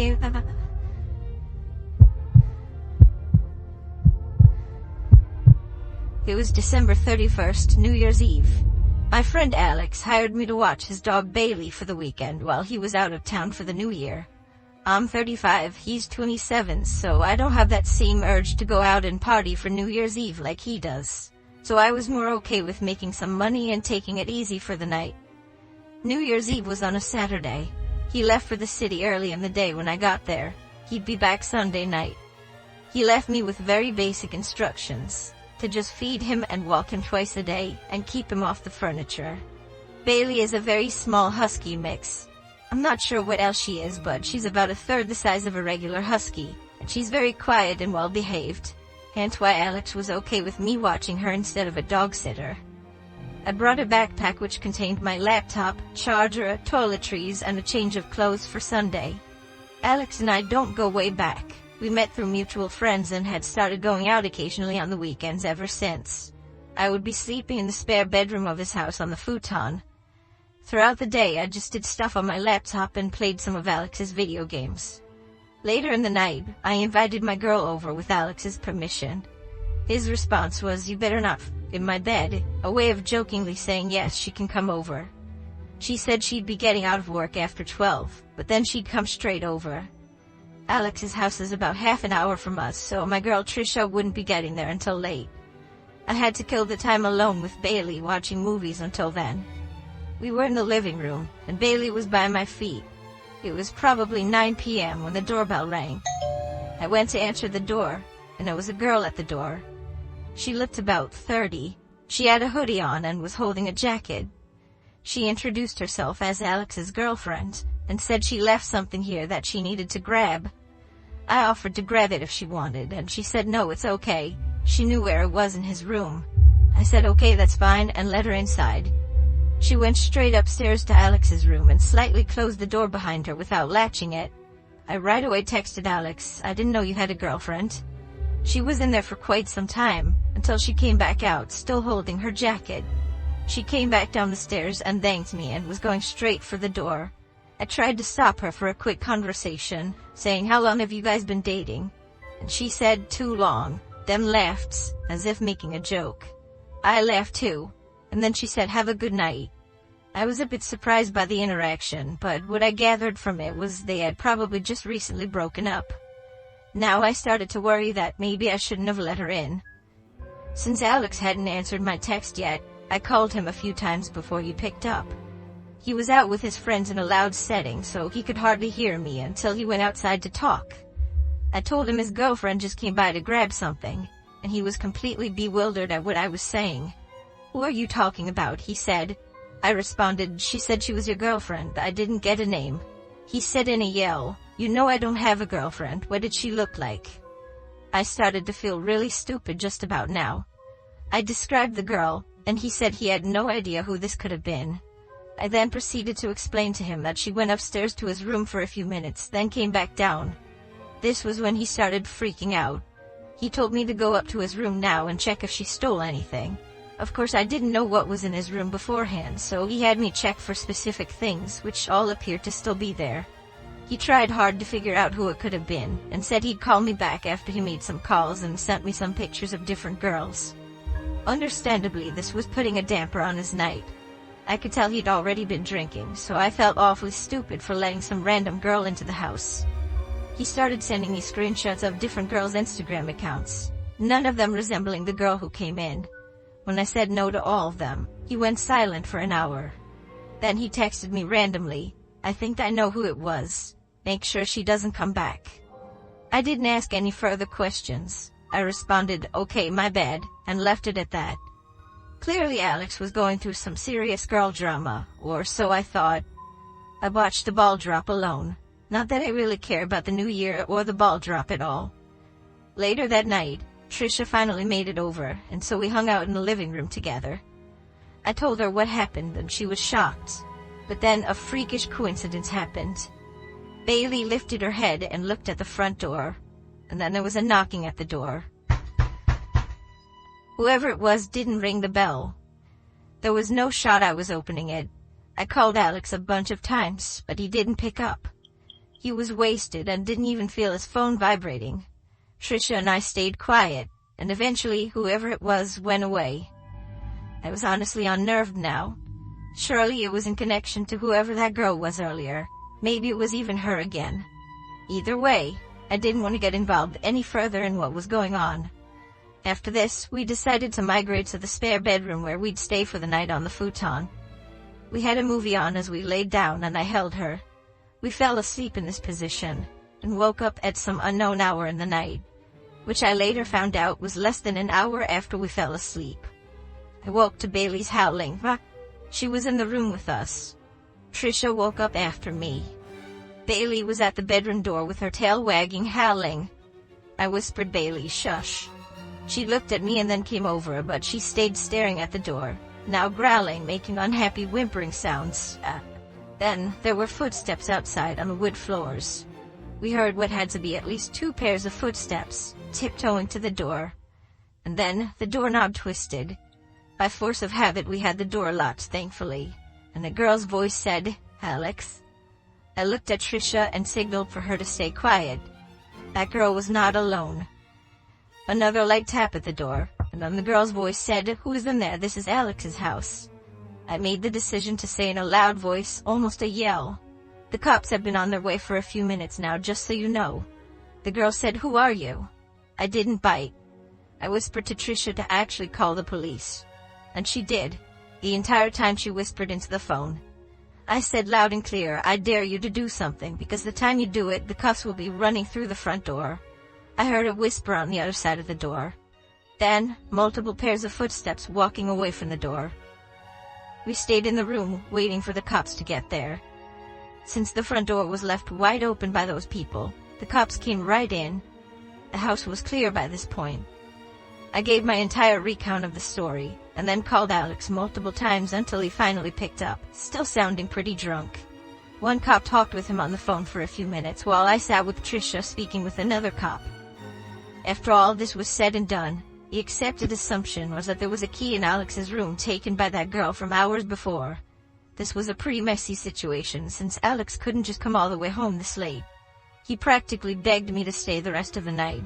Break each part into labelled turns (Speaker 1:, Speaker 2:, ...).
Speaker 1: you. It was December 31st, New Year's Eve. My friend Alex hired me to watch his dog Bailey for the weekend while he was out of town for the new year. I'm 35, he's 27, so I don't have that same urge to go out and party for New Year's Eve like he does. So I was more okay with making some money and taking it easy for the night. New Year's Eve was on a Saturday. He left for the city early in the day when I got there. He'd be back Sunday night. He left me with very basic instructions. To just feed him and walk him twice a day, and keep him off the furniture. Bailey is a very small husky mix. I'm not sure what else she is, but she's about a third the size of a regular husky, and she's very quiet and well behaved. Hence why Alex was okay with me watching her instead of a dog sitter. I brought a backpack which contained my laptop, charger, toiletries, and a change of clothes for Sunday. Alex and I don't go way back. We met through mutual friends and had started going out occasionally on the weekends ever since. I would be sleeping in the spare bedroom of his house on the futon. Throughout the day I just did stuff on my laptop and played some of Alex's video games. Later in the night, I invited my girl over with Alex's permission. His response was, "You better not in my bed," a way of jokingly saying yes, she can come over. She said she'd be getting out of work after 12, but then she'd come straight over. Alex's house is about half an hour from us, so my girl Trisha wouldn't be getting there until late. I had to kill the time alone with Bailey watching movies until then. We were in the living room, and Bailey was by my feet. It was probably 9 p.m. when the doorbell rang. I went to answer the door, and there was a girl at the door. She looked about 30. She had a hoodie on and was holding a jacket. She introduced herself as Alex's girlfriend, and said she left something here that she needed to grab. I offered to grab it if she wanted, and she said no, it's okay. She knew where it was in his room. I said okay, that's fine, and let her inside. She went straight upstairs to Alex's room and slightly closed the door behind her without latching it. I right away texted Alex, "I didn't know you had a girlfriend." She was in there for quite some time, until she came back out, still holding her jacket. She came back down the stairs and thanked me and was going straight for the door. I tried to stop her for a quick conversation, saying, "How long have you guys been dating?" And she said, "Too long," then laughed, as if making a joke. I laughed too, and then she said, "Have a good night." I was a bit surprised by the interaction, but what I gathered from it was they had probably just recently broken up. Now I started to worry that maybe I shouldn't have let her in. Since Alex hadn't answered my text yet, I called him a few times before he picked up. He was out with his friends in a loud setting, so he could hardly hear me until he went outside to talk. I told him his girlfriend just came by to grab something, and he was completely bewildered at what I was saying. "Who are you talking about?" he said. I responded, "She said she was your girlfriend. I didn't get a name." He said in a yell, "You know I don't have a girlfriend. What did she look like?" I started to feel really stupid just about now. I described the girl, and he said he had no idea who this could have been. I then proceeded to explain to him that she went upstairs to his room for a few minutes, then came back down. This was when he started freaking out. He told me to go up to his room now and check if she stole anything. Of course I didn't know what was in his room beforehand, so he had me check for specific things, which all appeared to still be there. He tried hard to figure out who it could have been, and said he'd call me back after he made some calls and sent me some pictures of different girls. Understandably, this was putting a damper on his night. I could tell he'd already been drinking, so I felt awfully stupid for letting some random girl into the house. He started sending me screenshots of different girls' Instagram accounts, none of them resembling the girl who came in. When I said no to all of them, he went silent for an hour. Then he texted me randomly, "I think I know who it was. Make sure she doesn't come back." I didn't ask any further questions. I responded, "Okay, my bad," and left it at that. Clearly Alex was going through some serious girl drama, or so I thought. I watched the ball drop alone. Not that I really care about the new year or the ball drop at all. Later that night, Trisha finally made it over, and so we hung out in the living room together. I told her what happened and she was shocked. But then a freakish coincidence happened. Bailey lifted her head and looked at the front door, and then there was a knocking at the door. Whoever it was didn't ring the bell. There was no shot I was opening it. I called Alex a bunch of times, but he didn't pick up. He was wasted and didn't even feel his phone vibrating. Trisha and I stayed quiet, and eventually whoever it was went away. I was honestly unnerved now. Surely it was in connection to whoever that girl was earlier. Maybe it was even her again. Either way, I didn't want to get involved any further in what was going on. After this, we decided to migrate to the spare bedroom where we'd stay for the night on the futon. We had a movie on as we laid down and I held her. We fell asleep in this position, and woke up at some unknown hour in the night, which I later found out was less than an hour after we fell asleep. I woke to Bailey's howling. She was in the room with us. Trisha woke up after me. Bailey was at the bedroom door with her tail wagging, howling. I whispered, "Bailey, shush." She looked at me and then came over, but she stayed staring at the door, now growling, making unhappy whimpering sounds. Then, there were footsteps outside on the wood floors. We heard what had to be at least 2 pairs of footsteps, tiptoeing to the door. And then, the doorknob twisted. By force of habit we had the door locked, thankfully, and a girl's voice said, "Alex." I looked at Trisha and signaled for her to stay quiet. That girl was not alone. Another light tap at the door, and then the girl's voice said, "Who is in there? This is Alex's house." I made the decision to say in a loud voice, almost a yell, "The cops have been on their way for a few minutes now, just so you know." The girl said, "Who are you?" I didn't bite. I whispered to Trisha to actually call the police. And she did. The entire time she whispered into the phone. I said loud and clear, "I dare you to do something, because the time you do it, the cops will be running through the front door." I heard a whisper on the other side of the door. Then, multiple pairs of footsteps walking away from the door. We stayed in the room, waiting for the cops to get there. Since the front door was left wide open by those people, the cops came right in. The house was clear by this point. I gave my entire recount of the story, and then called Alex multiple times until he finally picked up, still sounding pretty drunk. One cop talked with him on the phone for a few minutes while I sat with Trisha speaking with another cop. After all this was said and done, the accepted assumption was that there was a key in Alex's room taken by that girl from hours before. This was a pretty messy situation since Alex couldn't just come all the way home this late. He practically begged me to stay the rest of the night.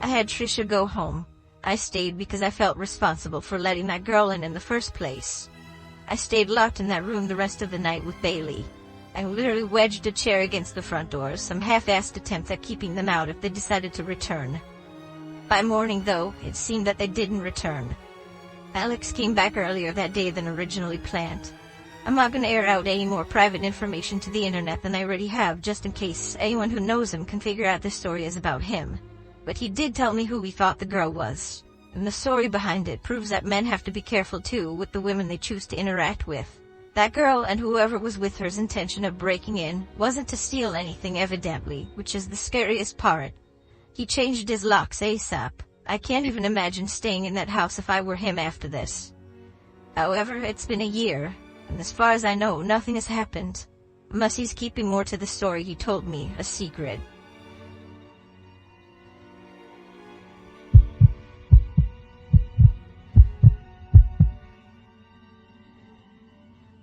Speaker 1: I had Trisha go home. I stayed because I felt responsible for letting that girl in the first place. I stayed locked in that room the rest of the night with Bailey. I literally wedged a chair against the front door, some half-assed attempt at keeping them out if they decided to return. By morning, though, it seemed that they didn't return. Alex came back earlier that day than originally planned. I'm not gonna air out any more private information to the internet than I already have, just in case anyone who knows him can figure out this story is about him. But he did tell me who he thought the girl was. And the story behind it proves that men have to be careful too with the women they choose to interact with. That girl and whoever was with her's intention of breaking in wasn't to steal anything, evidently, which is the scariest part. He changed his locks ASAP. I can't even imagine staying in that house if I were him after this. However, it's been a year, and as far as I know, nothing has happened. Unless he's keeping more to the story he told me, a secret.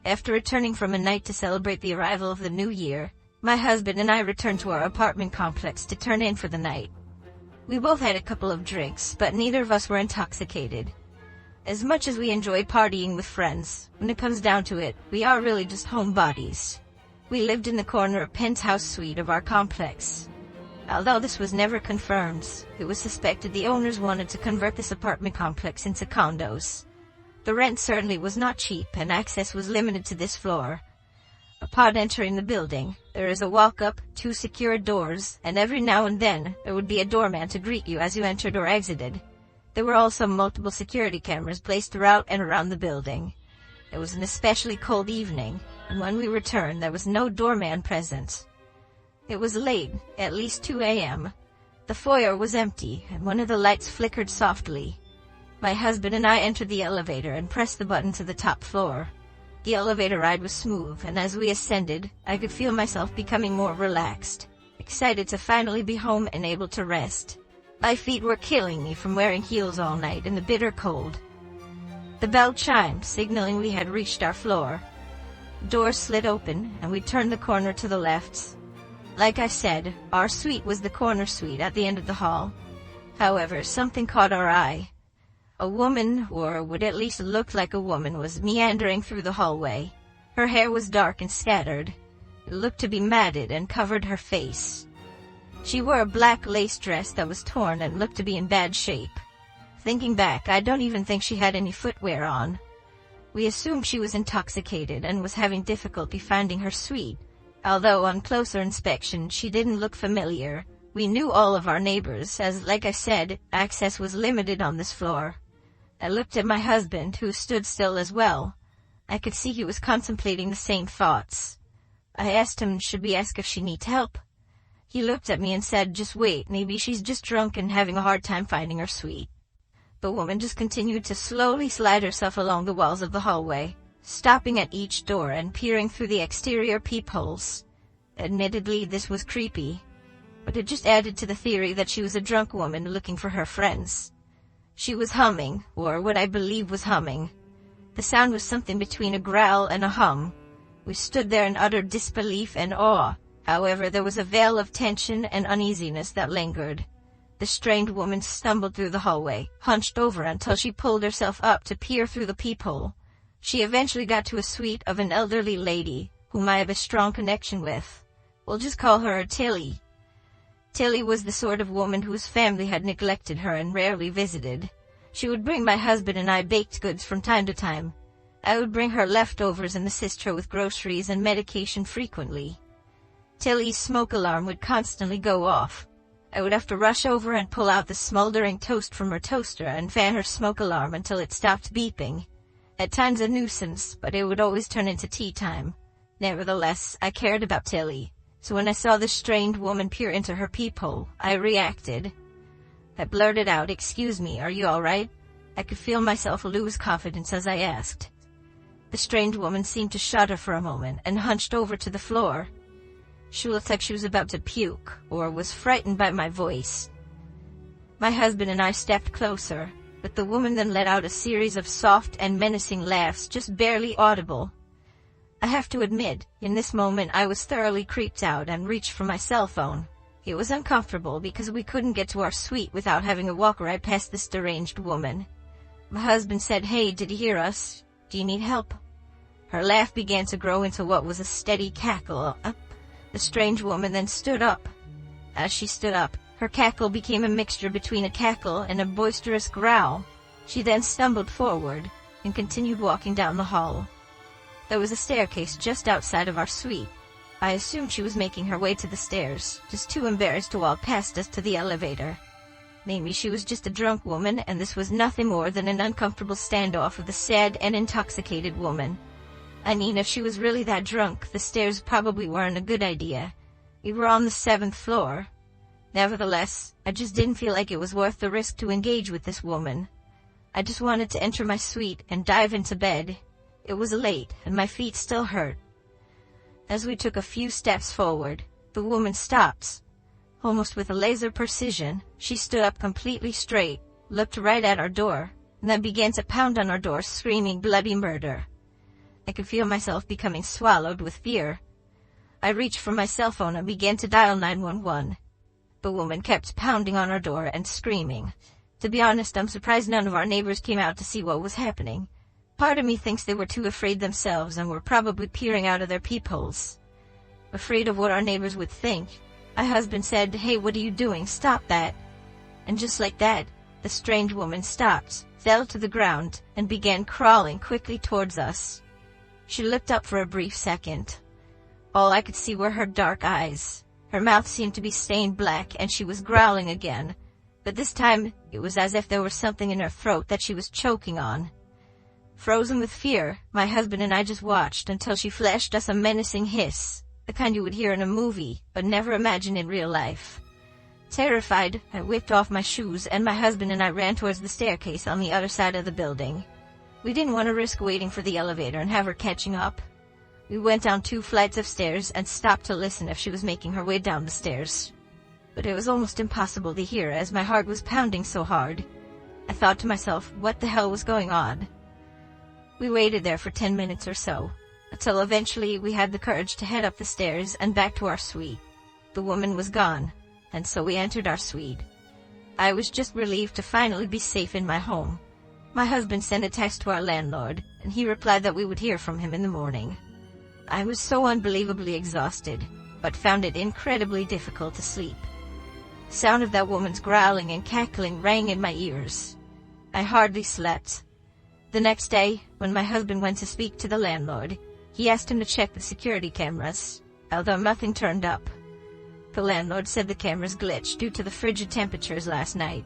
Speaker 1: After returning from a night to celebrate the arrival of the new year, my husband and I returned to our apartment complex to turn in for the night. We both had a couple of drinks, but neither of us were intoxicated. As much as we enjoy partying with friends, when it comes down to it, we are really just homebodies. We lived in the corner penthouse suite of our complex. Although this was never confirmed, it was suspected the owners wanted to convert this apartment complex into condos. The rent certainly was not cheap, and access was limited to this floor. Upon entering the building, there is a walk-up, 2 secure doors, and every now and then, there would be a doorman to greet you as you entered or exited. There were also multiple security cameras placed throughout and around the building. It was an especially cold evening, and when we returned, there was no doorman present. It was late, at least 2 a.m. The foyer was empty, and one of the lights flickered softly. My husband and I entered the elevator and pressed the button to the top floor. The elevator ride was smooth, and as we ascended, I could feel myself becoming more relaxed, excited to finally be home and able to rest. My feet were killing me from wearing heels all night in the bitter cold. The bell chimed, signaling we had reached our floor. The door slid open, and we turned the corner to the left. Like I said, our suite was the corner suite at the end of the hall. However, something caught our eye. A woman, or what at least looked like a woman, was meandering through the hallway. Her hair was dark and scattered. It looked to be matted and covered her face. She wore a black lace dress that was torn and looked to be in bad shape. Thinking back, I don't even think she had any footwear on. We assumed she was intoxicated and was having difficulty finding her suite. Although on closer inspection she didn't look familiar. We knew all of our neighbors, as, like I said, access was limited on this floor. I looked at my husband, who stood still as well. I could see he was contemplating the same thoughts. I asked him, should we ask if she needs help? He looked at me and said, just wait, maybe she's just drunk and having a hard time finding her suite. The woman just continued to slowly slide herself along the walls of the hallway, stopping at each door and peering through the exterior peepholes. Admittedly, this was creepy, but it just added to the theory that she was a drunk woman looking for her friends. She was humming, or what I believe was humming. The sound was something between a growl and a hum. We stood there in utter disbelief and awe. However, there was a veil of tension and uneasiness that lingered. The strange woman stumbled through the hallway, hunched over until she pulled herself up to peer through the peephole. She eventually got to a suite of an elderly lady, whom I have a strong connection with. We'll just call her Tilly. Tilly was the sort of woman whose family had neglected her and rarely visited. She would bring my husband and I baked goods from time to time. I would bring her leftovers and assist her with groceries and medication frequently. Tilly's smoke alarm would constantly go off. I would have to rush over and pull out the smoldering toast from her toaster and fan her smoke alarm until it stopped beeping. At times a nuisance, but it would always turn into tea time. Nevertheless, I cared about Tilly, so when I saw this strange woman peer into her peephole, I reacted. I blurted out, "Excuse me, are you all right?" I could feel myself lose confidence as I asked. The strange woman seemed to shudder for a moment and hunched over to the floor. She looked like she was about to puke, or was frightened by my voice. My husband and I stepped closer, but the woman then let out a series of soft and menacing laughs, just barely audible. I have to admit, in this moment I was thoroughly creeped out and reached for my cell phone. It was uncomfortable because we couldn't get to our suite without having to walk right past this deranged woman. My husband said, "Hey, did you hear us? Do you need help?" Her laugh began to grow into what was a steady cackle. The strange woman then stood up. As she stood up, her cackle became a mixture between a cackle and a boisterous growl. She then stumbled forward and continued walking down the hall. There was a staircase just outside of our suite. I assumed she was making her way to the stairs, just too embarrassed to walk past us to the elevator. Maybe she was just a drunk woman and this was nothing more than an uncomfortable standoff with a sad and intoxicated woman. I mean, if she was really that drunk, the stairs probably weren't a good idea. We were on the 7th floor. Nevertheless, I just didn't feel like it was worth the risk to engage with this woman. I just wanted to enter my suite and dive into bed. It was late, and my feet still hurt. As we took a few steps forward, the woman stopped. Almost with a laser precision, she stood up completely straight, looked right at our door, and then began to pound on our door, screaming bloody murder. I could feel myself becoming swallowed with fear. I reached for my cell phone and began to dial 911. The woman kept pounding on our door and screaming. To be honest, I'm surprised none of our neighbors came out to see what was happening. Part of me thinks they were too afraid themselves and were probably peering out of their peepholes. Afraid of what our neighbors would think, my husband said, "Hey, what are you doing? Stop that." And just like that, the strange woman stopped, fell to the ground, and began crawling quickly towards us. She looked up for a brief second. All I could see were her dark eyes. Her mouth seemed to be stained black and she was growling again, but this time it was as if there was something in her throat that she was choking on. Frozen with fear, my husband and I just watched until she flashed us a menacing hiss, the kind you would hear in a movie, but never imagine in real life. Terrified, I whipped off my shoes and my husband and I ran towards the staircase on the other side of the building. We didn't want to risk waiting for the elevator and have her catching up. We went down 2 flights of stairs and stopped to listen if she was making her way down the stairs. But it was almost impossible to hear as my heart was pounding so hard. I thought to myself, what the hell was going on? We waited there for 10 minutes or so, until eventually we had the courage to head up the stairs and back to our suite. The woman was gone, and so we entered our suite. I was just relieved to finally be safe in my home. My husband sent a text to our landlord, and he replied that we would hear from him in the morning. I was so unbelievably exhausted, but found it incredibly difficult to sleep. The sound of that woman's growling and cackling rang in my ears. I hardly slept. The next day, when my husband went to speak to the landlord, he asked him to check the security cameras, although nothing turned up. The landlord said the cameras glitched due to the frigid temperatures last night.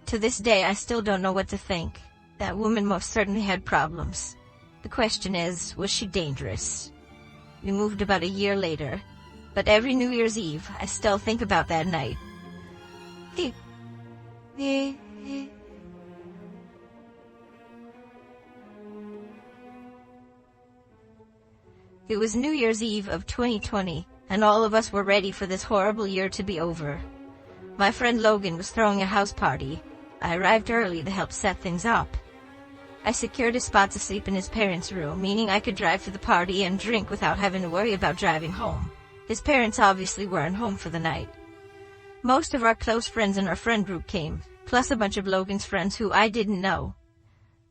Speaker 1: To this day, I still don't know what to think. That woman most certainly had problems. The question is, was she dangerous? We moved about a year later, but every New Year's Eve, I still think about that night. It was New Year's Eve of 2020, and all of us were ready for this horrible year to be over. My friend Logan was throwing a house party. I arrived early to help set things up. I secured a spot to sleep in his parents' room, meaning I could drive to the party and drink without having to worry about driving home. His parents obviously weren't home for the night. Most of our close friends in our friend group came, plus a bunch of Logan's friends who I didn't know.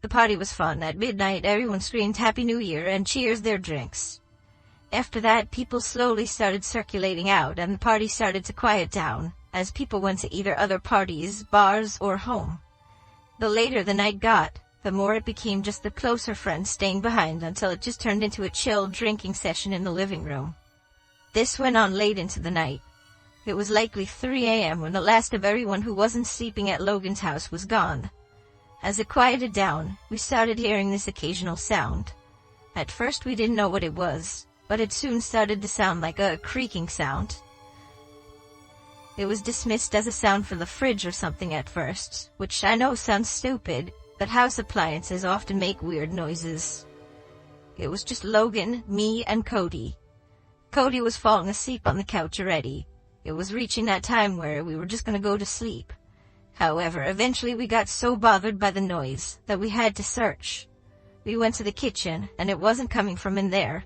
Speaker 1: The party was fun. At midnight, everyone screamed Happy New Year and cheers their drinks. After that, people slowly started circulating out, and the party started to quiet down, as people went to either other parties, bars, or home. The later the night got, the more it became just the closer friends staying behind until it just turned into a chill drinking session in the living room. This went on late into the night. It was likely 3 a.m. when the last of everyone who wasn't sleeping at Logan's house was gone. As it quieted down, we started hearing this occasional sound. At first we didn't know what it was, but it soon started to sound like a creaking sound. It was dismissed as a sound from the fridge or something at first, which I know sounds stupid, but house appliances often make weird noises. It was just Logan, me, and Cody. Cody was falling asleep on the couch already. It was reaching that time where we were just gonna go to sleep. However, eventually we got so bothered by the noise that we had to search. We went to the kitchen, and it wasn't coming from in there.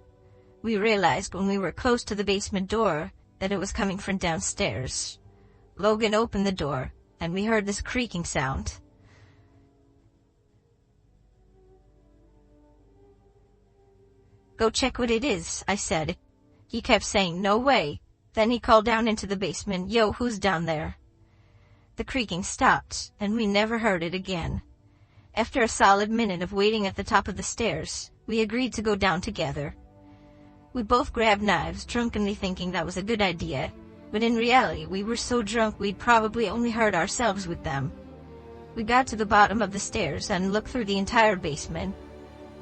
Speaker 1: We realized when we were close to the basement door that it was coming from downstairs. Logan opened the door, and we heard this creaking sound. "Go check what it is," I said. He kept saying, "No way." Then he called down into the basement, "Yo, who's down there?" The creaking stopped, and we never heard it again. After a solid minute of waiting at the top of the stairs, we agreed to go down together. We both grabbed knives, drunkenly thinking that was a good idea, but in reality we were so drunk we'd probably only hurt ourselves with them. We got to the bottom of the stairs and looked through the entire basement.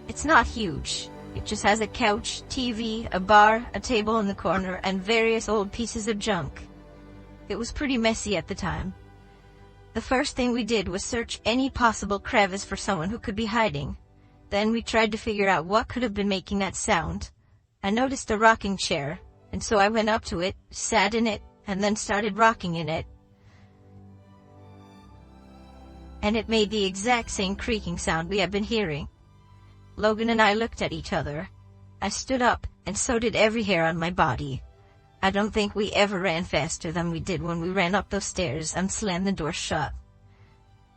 Speaker 1: It's not huge. It just has a couch, TV, a bar, a table in the corner, and various old pieces of junk. It was pretty messy at the time. The first thing we did was search any possible crevice for someone who could be hiding. Then we tried to figure out what could have been making that sound. I noticed a rocking chair, and so I went up to it, sat in it, and then started rocking in it. And it made the exact same creaking sound we had been hearing. Logan and I looked at each other. I stood up, and so did every hair on my body. I don't think we ever ran faster than we did when we ran up those stairs and slammed the door shut.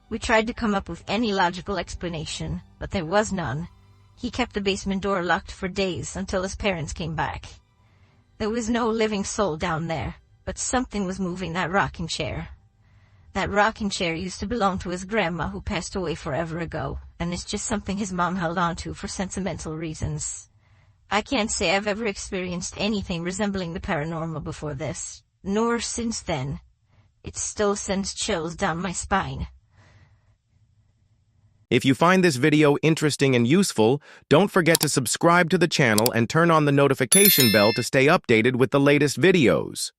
Speaker 1: We tried to come up with any logical explanation, but there was none. He kept the basement door locked for days until his parents came back. There was no living soul down there, but something was moving that rocking chair. That rocking chair used to belong to his grandma, who passed away forever ago, and it's just something his mom held on to for sentimental reasons. I can't say I've ever experienced anything resembling the paranormal before this, nor since then. It still sends chills down my spine.
Speaker 2: If you find this video interesting and useful, don't forget to subscribe to the channel and turn on the notification bell to stay updated with the latest videos.